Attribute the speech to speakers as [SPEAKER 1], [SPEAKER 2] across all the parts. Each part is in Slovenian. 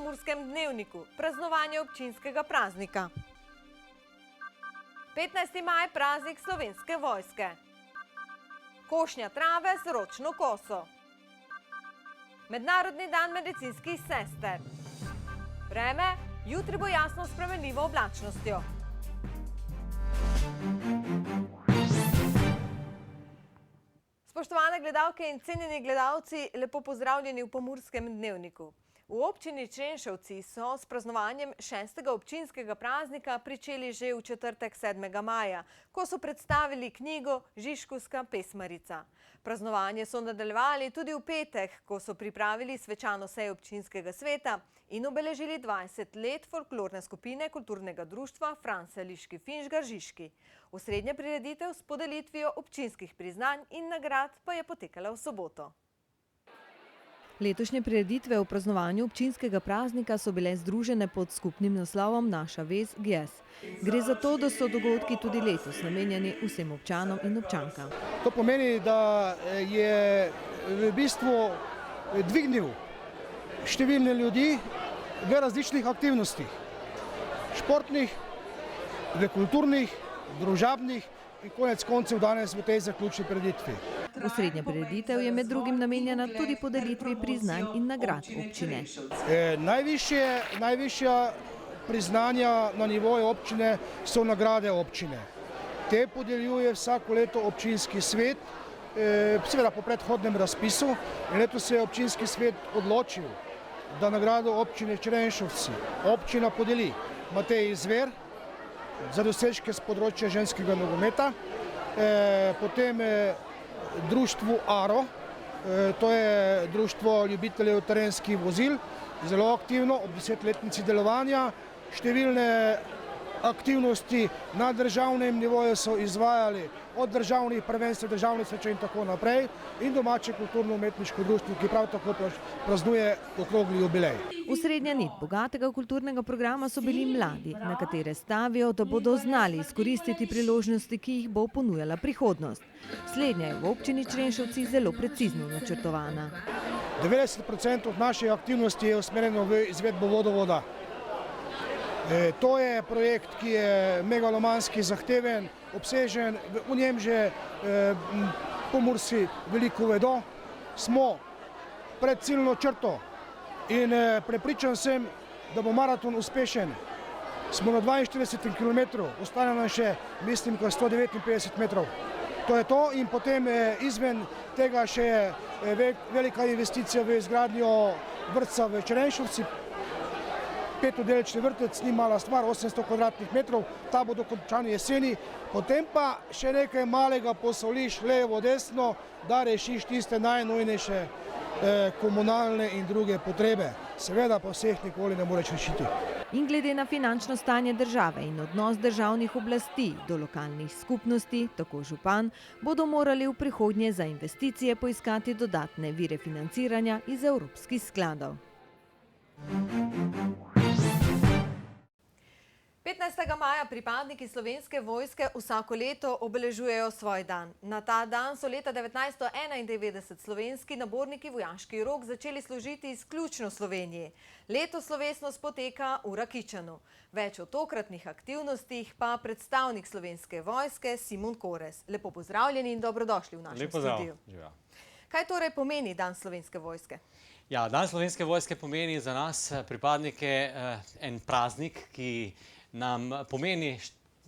[SPEAKER 1] Pomurskem dnevniku praznovanje občinskega praznika. 15. maj praznik Slovenske vojske. Košnja trave z ročno koso. Mednarodni dan medicinskih sester. Vreme, jutri bo jasno s spremenljivo oblačnostjo. Spoštovane gledalke in cenjeni gledalci, lepo pozdravljeni v Pomurskem dnevniku. V občini Črenšovci so s praznovanjem 6. občinskega praznika pričeli že v četrtek 7. maja, ko so predstavili knjigo Žižkovska pesmarica. Praznovanje so nadaljevali tudi v petek, ko so pripravili svečano sejo občinskega sveta in obeležili 20 let folklorne skupine kulturnega društva Franse Liški Finžgar Žižki. Osrednja prireditev s podelitvijo občinskih priznanj in nagrad pa je potekala v soboto. Letošnje prireditve v praznovanju občinskega praznika so bile združene pod skupnim naslovom Naša vez GES. Gre za to, da so dogodki tudi letos namenjeni vsem občanom in občankam.
[SPEAKER 2] To pomeni, da je v bistvu dvignil številne ljudi v različnih aktivnostih. Športnih, v kulturnih, družabnih in konec koncev danes v tej zaključni prireditvi.
[SPEAKER 1] Osrednja prireditev je med drugim namenjena tudi podelitvi priznanj in nagrad občine.
[SPEAKER 2] Najvišja priznanja na nivoju občine so nagrade občine. Te podeljuje vsako leto občinski svet, seveda po predhodnem razpisu. Letos se je občinski svet odločil, da nagrado občine Črenšovci občina podeli Mateji Zver za dosežke s področja ženskega nogometa, potem društvu ARO, to je društvo ljubiteljev terenskih vozil, zelo aktivno ob 10-letnici delovanja. Številne aktivnosti na državnem nivoju so izvajali od državnih prvenstev, državnih srečanj in tako naprej in domače kulturno-umetniško društvo, ki prav tako praznuje okrogli jubilej.
[SPEAKER 1] Osrednja nit bogatega kulturnega programa so bili mladi, na katere stavijo, da bodo znali izkoristiti priložnosti, ki jih bo ponujala prihodnost. Slednja je v občini Črenšovci zelo precizno načrtovana.
[SPEAKER 2] 90% naših aktivnosti je usmerjeno v izvedbo vodovoda. To je projekt, ki je megalomanski, zahteven, obsežen, v njem že Pomurci veliko vedo. Smo pred ciljno črto in prepričan sem, da bo maraton uspešen. Smo na 42 km, ostane nam še, mislim, 159 metrov. To je to in potem izven tega še velika investicija v izgradnjo vrtca v Črenšovci. 5-oddelčni vrtec, ni mala stvar, 800 kvadratnih metrov, ta bo dokončan jeseni. Potem pa še nekaj malega posoliš levo, desno, da rešiš tiste najnujnejše komunalne in druge potrebe. Seveda pa vseh nikoli ne moreš rešiti.
[SPEAKER 1] In glede na finančno stanje države in odnos državnih oblasti do lokalnih skupnosti, tako župan, bodo morali v prihodnje za investicije poiskati dodatne vire financiranja iz evropskih skladov. 15. maja pripadniki Slovenske vojske vsako leto obeležujejo svoj dan. Na ta dan so leta 1991 slovenski naborniki vojaški rok začeli služiti izključno v Sloveniji. Letos slovesnost poteka v Rakičanu. Več o tokratnih aktivnostih pa predstavnik Slovenske vojske Simon Korez. Lepo pozdravljeni in dobrodošli v našem studiu. Kaj torej pomeni dan Slovenske vojske?
[SPEAKER 3] Ja, dan Slovenske vojske pomeni za nas pripadnike en praznik, ki nam pomeni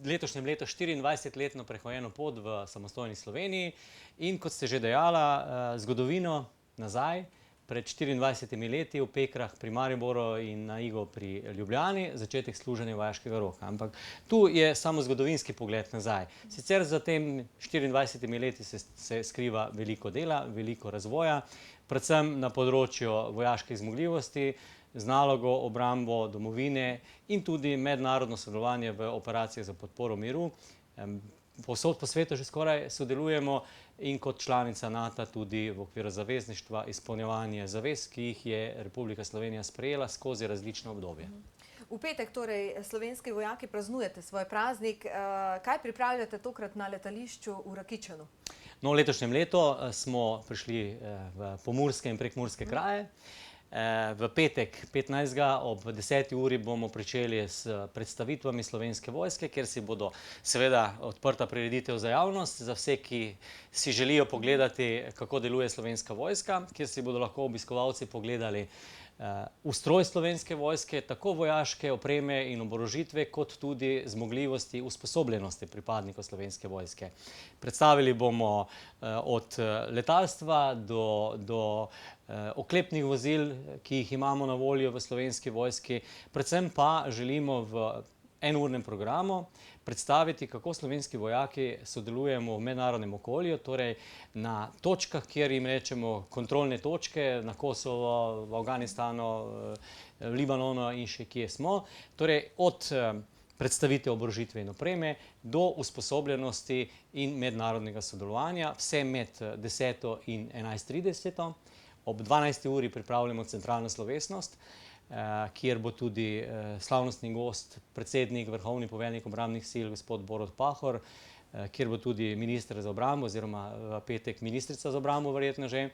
[SPEAKER 3] letošnjem letu 24-letno prehojeno pot v samostojni Sloveniji in, kot ste že dejala, zgodovino nazaj, pred 24 leti v Pekrah pri Mariboru in na Igu pri Ljubljani, začetek služenja vojaškega roka. Ampak tu je samo zgodovinski pogled nazaj. Sicer za tem 24 leti se skriva veliko dela, veliko razvoja, predvsem na področju vojaških zmogljivosti, z nalogo obrambo domovine in tudi mednarodno sodelovanje v operacijah za podporo miru. Povsod po svetu že skoraj sodelujemo in kot članica NATO tudi v okviru zavezništva izpolnjevanje zavez, ki jih je Republika Slovenija sprejela skozi različna obdobja.
[SPEAKER 1] V petek torej slovenski vojaki praznujete svoj praznik. Kaj pripravljate tokrat na letališču v Rakičanu?
[SPEAKER 3] No, v letošnjem letu smo prišli v pomurske in prekmurske kraje. V petek 15. ob 10. uri bomo pričeli s predstavitvami Slovenske vojske, kjer si bodo seveda odprta prireditev za javnost, za vse, ki si želijo pogledati, kako deluje Slovenska vojska, kjer si bodo lahko obiskovalci pogledali ustroj Slovenske vojske, tako vojaške opreme in oborožitve, kot tudi zmogljivosti usposobljenosti pripadnikov Slovenske vojske. Predstavili bomo od letalstva do oklepnih vozil, ki jih imamo na voljo v Slovenski vojski, predvsem pa želimo v enurnem programu predstaviti, kako slovenski vojaki sodelujemo v mednarodnem okolju, torej na točkah, kjer jim rečemo kontrolne točke, na Kosovo, v Afganistanu, v Libanonu in še kje smo. Torej od predstavitev oborožitve in opreme do usposobljenosti in mednarodnega sodelovanja, vse med 10. in 11.30. Ob 12. uri pripravljamo centralno slovesnost, kjer bo tudi slavnostni gost, predsednik, vrhovni poveljnik obrambnih sil, gospod Borut Pahor, kjer bo tudi minister za obrambo, oziroma v petek ministrica za obrambo, verjetno že,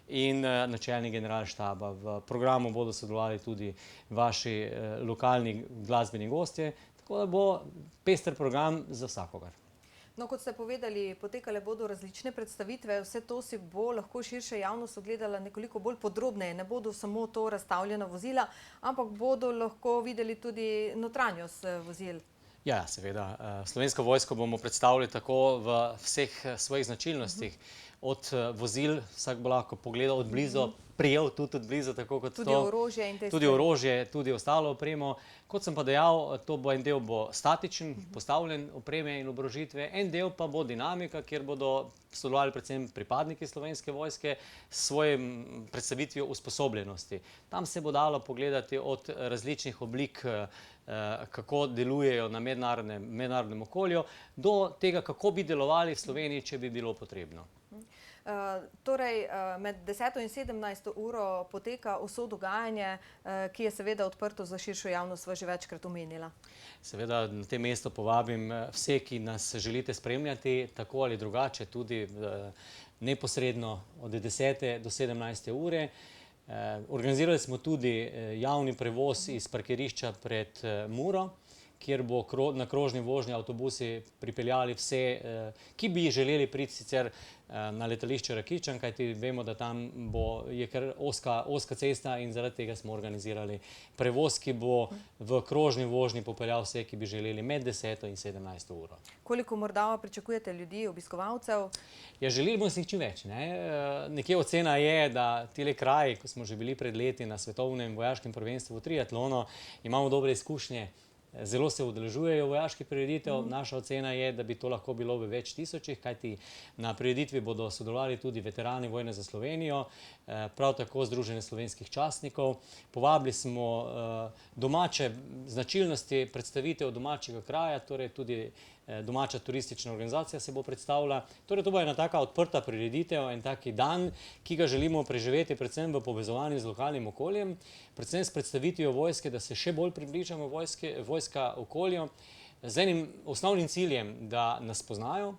[SPEAKER 3] in načelnik generalštaba. V programu bodo sodelovali tudi vaši lokalni glasbeni gostje, tako da bo pester program za vsakogar.
[SPEAKER 1] No, kot ste povedali, potekale bodo različne predstavitve, vse to si bo lahko širša javnost ogledala nekoliko bolj podrobneje. Ne bodo samo to razstavljena vozila, ampak bodo lahko videli tudi notranjost vozil.
[SPEAKER 3] Ja, seveda. Slovensko vojsko bomo predstavili tako v vseh svojih značilnostih. Od vozil, vsak bo lahko pogledal od blizu, prijel tudi od blizu, tako kot to.
[SPEAKER 1] Tudi orožje in te
[SPEAKER 3] Tudi orožje, tudi ostalo opremo. Kot sem pa dejal, en del bo statičen, postavljen opreme in oborožitve, en del pa bo dinamika, kjer bodo sodelovali predvsem pripadniki Slovenske vojske s svojim predstavitvijo usposobljenosti. Tam se bo dalo pogledati od različnih oblik, kako delujejo na mednarodnem okolju, do tega, kako bi delovali v Sloveniji, če bi bilo potrebno.
[SPEAKER 1] Torej, med 10. in 17. uro poteka vso dogajanje, ki je seveda odprto za širšo javnost, sva že večkrat omenila.
[SPEAKER 3] Seveda na tem mestu povabim vse, ki nas želite spremljati, tako ali drugače, tudi neposredno od 10. do 17. ure. Organizirali smo tudi javni prevoz iz parkirišča pred Muro, kjer bo na krožni vožnji avtobusi pripeljali vse, ki bi želeli priti sicer na letališče Rakičan, kajti vemo, da tam je kar ozka cesta in zaradi tega smo organizirali prevoz, ki bo v krožni vožnji popeljal vse, ki bi želeli med 10. in 17. uro.
[SPEAKER 1] Koliko morda pričakujete ljudi, obiskovalcev?
[SPEAKER 3] Ja, želimo si jih čim več. Nekje ocena je, da tile kraji, ko smo že bili pred leti na svetovnem vojaškem prvenstvu v triatlonu, imamo dobre izkušnje. Zelo se udeležujejo vojaških prireditev. Naša ocena je, da bi to lahko bilo v več tisočih, kajti na prireditvi bodo sodelovali tudi veterani vojne za Slovenijo, prav tako Združenje slovenskih častnikov. Povabili smo domače značilnosti predstavitev domačega kraja, torej tudi domača turistična organizacija se bo predstavila. Torej to bo ena taka odprta prireditev, en taki dan, ki ga želimo preživeti predvsem v povezovanju z lokalnim okoljem, predvsem s predstavitvijo vojske, da se še bolj približamo vojska okolju, z enim osnovnim ciljem, da nas poznajo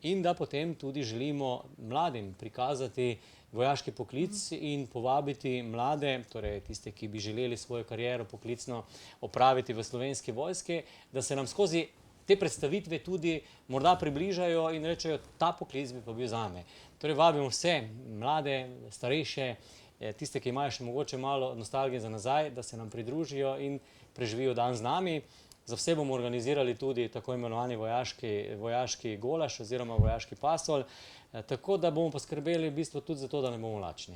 [SPEAKER 3] in da potem tudi želimo mladim prikazati vojaški poklic in povabiti mlade, torej tiste, ki bi želeli svojo kariero poklicno opraviti v Slovenski vojski, da se nam skozi te predstavitve tudi morda približajo in rečejo, ta poklic bi pa bil zame. Torej vabimo vse mlade, starejše, tiste, ki imajo še mogoče malo nostalgije za nazaj, da se nam pridružijo in preživijo dan z nami. Za vse bomo organizirali tudi tako imenovani vojaški golaž oziroma vojaški pasol, tako da bomo poskrbeli v bistvu tudi za to, da ne bomo lačni.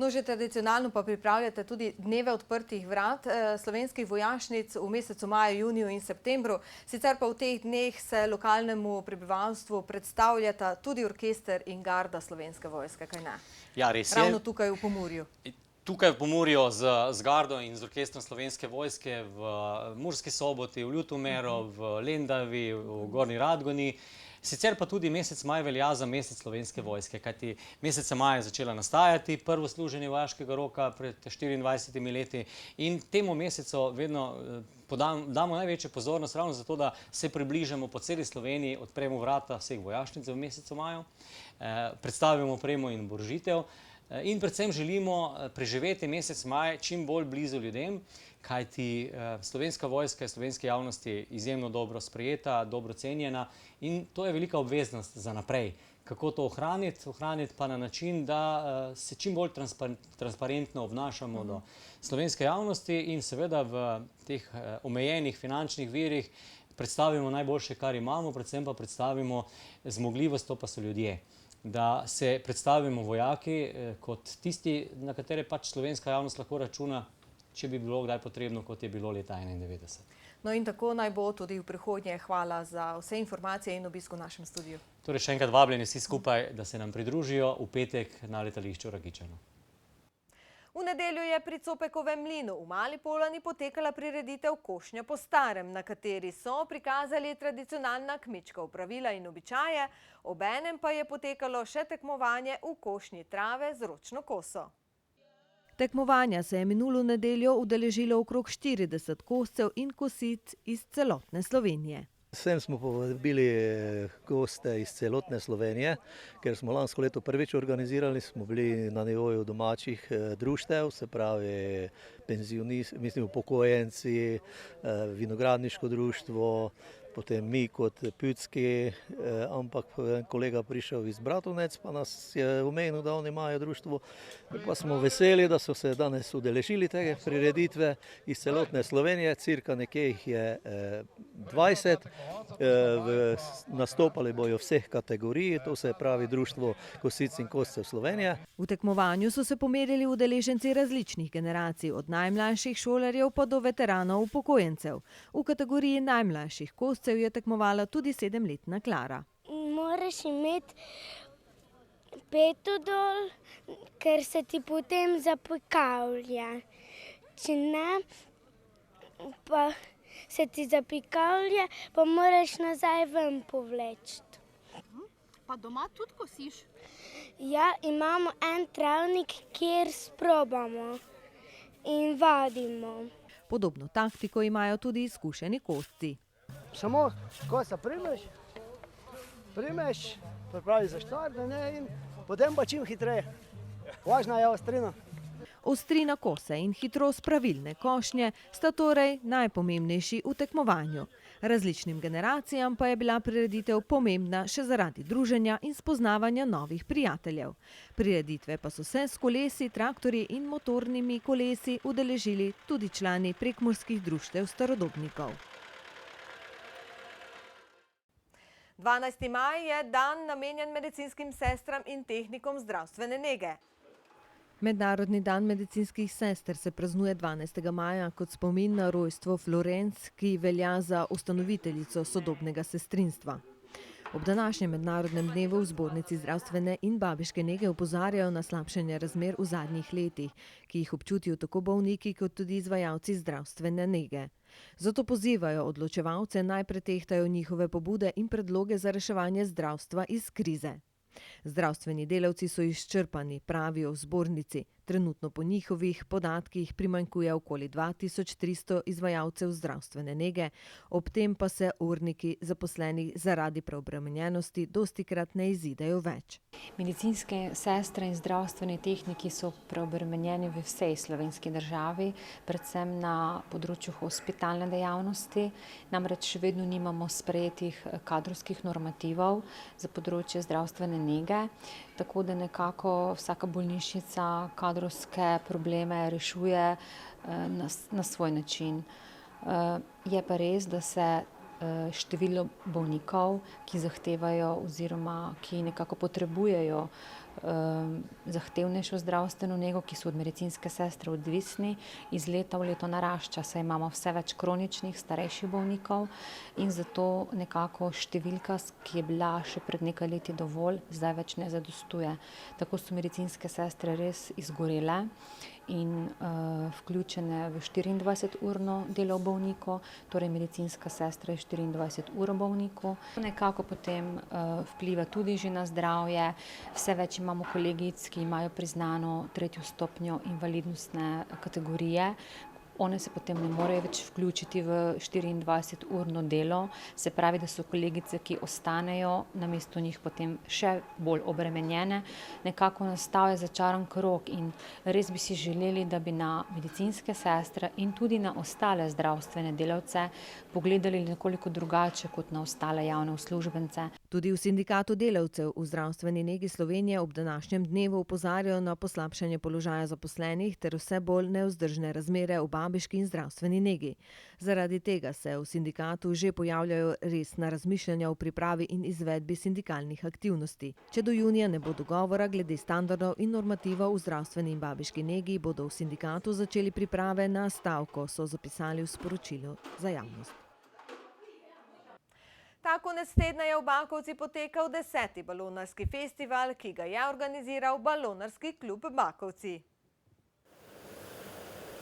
[SPEAKER 1] No, že tradicionalno pa pripravljate tudi dneve odprtih vrat slovenskih vojašnic v mesecu maju, juniju in septembru. Sicer pa v teh dneh se lokalnemu prebivalstvu predstavljata tudi orkester in garda Slovenske vojske, kaj ne?
[SPEAKER 3] Ja, res je.
[SPEAKER 1] Ravno tukaj v Pomurju.
[SPEAKER 3] Tukaj v Pomurju z gardo in z orkestrom Slovenske vojske v Murski Soboti, v Ljutomeru, v Lendavi, v Gornji Radgoni. Sicer pa tudi mesec maj velja za mesec Slovenske vojske, kajti meseca maja je začela nastajati prvo služenje vojaškega roka pred 24 leti in temu mesecu vedno damo največjo pozornost ravno zato, da se približamo po celi Sloveniji, odpremo vrata vseh vojašnic v mesecu maju, predstavimo opremo in oborožitev. In predvsem želimo preživeti mesec maj čim bolj blizu ljudem, kajti Slovenska vojska je slovenski javnosti izjemno dobro sprejeta, dobro cenjena in to je velika obveznost za naprej. Kako to ohraniti? Ohraniti pa na način, da se čim bolj transparentno obnašamo do slovenske javnosti in seveda v teh omejenih finančnih virih predstavimo najboljše, kar imamo, predvsem pa predstavimo zmogljivost, to pa so ljudje. Da se predstavimo vojaki kot tisti, na katere pač slovenska javnost lahko računa, če bi bilo kdaj potrebno, kot je bilo leta 1991.
[SPEAKER 1] No in tako naj bo tudi v prihodnje. Hvala za vse informacije in obisk v našem studiu.
[SPEAKER 3] Torej še enkrat vabljeni vsi skupaj, da se nam pridružijo v petek na letališču Rakičano.
[SPEAKER 1] V nedeljo je pri Copekovem mlinu v Mali Polani potekala prireditev Košnja po starem, na kateri so prikazali tradicionalna kmečka opravila in običaje, obenem pa je potekalo še tekmovanje v košnji trave z ročno koso. Tekmovanja se je minulo nedeljo udeležilo okrog 40 koscev in kosic iz celotne Slovenije.
[SPEAKER 4] Sem smo povabili goste iz celotne Slovenije, ker smo lansko leto prvič organizirali, smo bili na nivoju domačih društev, se pravi upokojenci, vinogradniško društvo, potem mi kot Pütski, ampak kolega prišel iz Bratovec, pa nas je omenil, da oni imajo društvo. Pa smo veseli, da so se danes udeležili tega prireditve iz celotne Slovenije, cirka nekje jih je 20. Nastopali bojo vseh kategorij, to se pravi Društvo kosic in koscev Slovenije.
[SPEAKER 1] V tekmovanju so se pomerili udeleženci različnih generacij, od najmlajših šolarjev pa do veteranov upokojencev. V kategoriji najmlajših koscev je tekmovala tudi 7-letna Klara.
[SPEAKER 5] Moraš imeti peto dol, ker se ti potem zapikavlja. Če ne, pa se ti zapikavlja, pa moraš nazaj ven povleči.
[SPEAKER 6] Pa doma tudi kosiš?
[SPEAKER 5] Ja, imamo en travnik, kjer sprobamo in vadimo.
[SPEAKER 1] Podobno taktiko imajo tudi izkušeni kosci.
[SPEAKER 7] Samo kosa primeš, pripravi za štart, in potem pa čim hitreje. Važna je ostrina.
[SPEAKER 1] Ostrina kose in hitrost pravilne košnje sta torej najpomembnejši v tekmovanju. Različnim generacijam pa je bila prireditev pomembna še zaradi druženja in spoznavanja novih prijateljev. Prireditve pa so se s kolesi, traktorji in motornimi kolesi udeležili tudi člani prekmurskih društev starodobnikov. 12. maj je dan namenjen medicinskim sestram in tehnikom zdravstvene nege. Mednarodni dan medicinskih sester se praznuje 12. maja kot spomin na rojstvo Florence, ki velja za ustanoviteljico sodobnega sestrinstva. Ob današnjem mednarodnem dnevu v Zbornici zdravstvene in babiške nege opozarjajo na slabšanje razmer v zadnjih letih, ki jih občutijo tako bolniki kot tudi izvajalci zdravstvene nege. Zato pozivajo odločevalce naj pretehtajo njihove pobude in predloge za reševanje zdravstva iz krize. Zdravstveni delavci so izčrpani, pravijo v zbornici. Trenutno po njihovih podatkih primanjkuje okoli 2300 izvajalcev zdravstvene nege, ob tem pa se urniki zaposlenih zaradi preobremenjenosti dostikrat ne izidejo več.
[SPEAKER 8] Medicinske sestre in zdravstveni tehniki so preobremenjeni v vsej slovenski državi, predvsem na področju hospitalne dejavnosti. Namreč še vedno nimamo sprejetih kadrovskih normativov za področje zdravstvene nege, tako da nekako vsaka bolnišnica kadrovske probleme rešuje na svoj način. Je pa res, da se število bolnikov, ki zahtevajo oziroma ki nekako potrebujejo zahtevnejšo zdravstveno nego, ki so od medicinske sestre odvisni, iz leta v leto narašča, saj imamo vse več kroničnih, starejših bolnikov in zato nekako številka, ki je bila še pred nekaj leti dovolj, zdaj več ne zadostuje. Tako so medicinske sestre res izgorele in vključene v 24-urno delo v bolniku, torej medicinska sestra je 24 ur v bolniku. Nekako potem vpliva tudi že na zdravje, vse več imamo kolegic, ki imajo priznano 3. stopnjo invalidnostne kategorije, one se potem ne morejo več vključiti v 24-urno delo, se pravi, da so kolegice, ki ostanejo, namesto njih potem še bolj obremenjene. Nekako nastal je začaran krog in res bi si želeli, da bi na medicinske sestre in tudi na ostale zdravstvene delavce pogledali nekoliko drugače kot na ostale javne uslužbence.
[SPEAKER 1] Tudi v Sindikatu delavcev v zdravstveni negi Slovenije ob današnjem dnevu opozarjajo na poslabšanje položaja zaposlenih ter vse bolj nevzdržne razmere v babiški in zdravstveni negi. Zaradi tega se v sindikatu že pojavljajo resna razmišljanja o pripravi in izvedbi sindikalnih aktivnosti. Če do junija ne bo dogovora glede standardov in normativov v zdravstveni in babiški negi, bodo v sindikatu začeli priprave na stavko, so zapisali v sporočilu za javnost. Ta konec tedna je v Bakovci potekal 10. balonarski festival, ki ga je organiziral Balonarski klub Bakovci.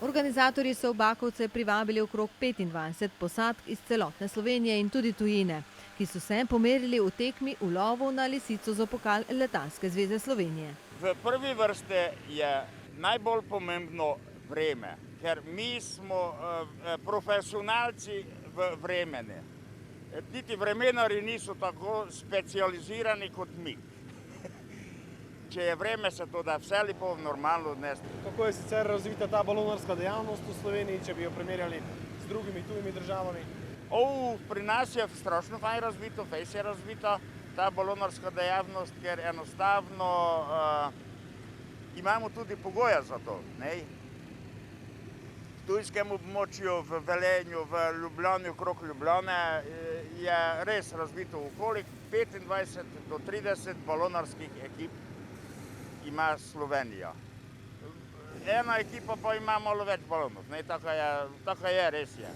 [SPEAKER 1] Organizatorji so v Bakovce privabili okrog 25 posadk iz celotne Slovenije in tudi tujine, ki so se pomerili v tekmi v lovu na lisico za pokal Letalske zveze Slovenije.
[SPEAKER 9] V prvi vrsti je najbolj pomembno vreme, ker mi smo profesionalci v vremeni. Niti vremenari niso tako specializirani kot mi. Če je vreme, se to da vse lepo normalno odnesti.
[SPEAKER 10] Kako je sicer razvita ta balonarska dejavnost v Sloveniji, če bi jo primerjali z drugimi tujimi državami?
[SPEAKER 9] Pri nas je strašno fajn razvito, fejs je razvita ta balonarska dejavnost, ker enostavno imamo tudi pogoje za to. V tujskem območju, v Velenju, v Ljubljani, okrog Ljubljane je res razvito okolje. 25 do 30 balonarskih ekip ima Slovenija. Ena ekipa pa ima malo več balonov, tako je, res je.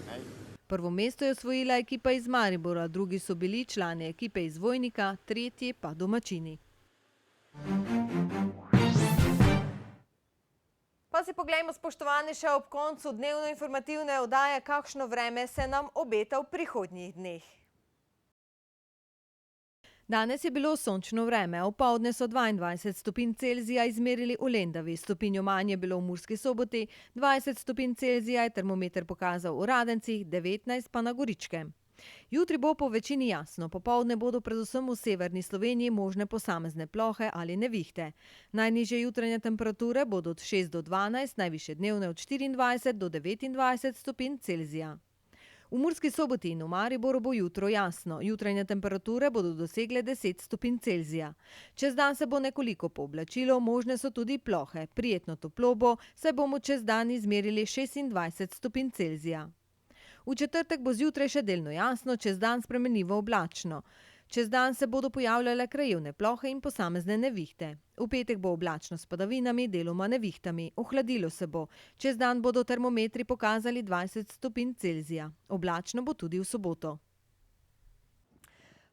[SPEAKER 1] Prvo mesto je osvojila ekipa iz Maribora, drugi so bili člani ekipe iz Vojnika, tretji pa domačini. Pa si poglejmo, spoštovani, še ob koncu dnevno informativne oddaje, kakšno vreme se nam obeta v prihodnjih dneh. Danes je bilo sončno vreme, opoldne so 22 stopinj Celzija izmerili v Lendavi, stopinjo manj je bilo v Murski Soboti, 20 stopinj Celzija je termometer pokazal v Radencih, 19 pa na Goričkem. Jutri bo po večini jasno, popoldne bodo predvsem v severni Sloveniji možne posamezne plohe ali nevihte. Najnižje jutranje temperature bodo od 6 do 12, najvišje dnevne od 24 do 29 stopinj Celzija. V Murski Soboti in v Mariboru bo jutro jasno, jutranje temperature bodo dosegle 10 stopinj Celzija. Čez dan se bo nekoliko pooblačilo, možne so tudi plohe, prijetno toplo bo, saj bomo čez dan izmerili 26 stopinj Celzija. V četrtek bo zjutraj še delno jasno, čez dan spremenljivo oblačno. Čez dan se bodo pojavljale krajevne plohe in posamezne nevihte. V petek bo oblačno s padavinami, deloma nevihtami. Ohladilo se bo. Čez dan bodo termometri pokazali 20 stopinj Celzija. Oblačno bo tudi v soboto.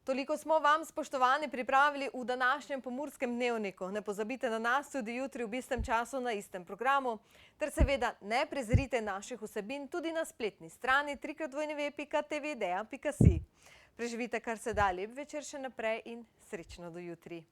[SPEAKER 1] Toliko smo vam, spoštovani, pripravili v današnjem Pomurskem dnevniku. Ne pozabite na nas tudi jutri v istem času na istem programu. Ter seveda ne prezrite naših vsebin tudi na spletni strani www.tvdea.si. Preživite kar se da lep večer še naprej in srečno do jutri.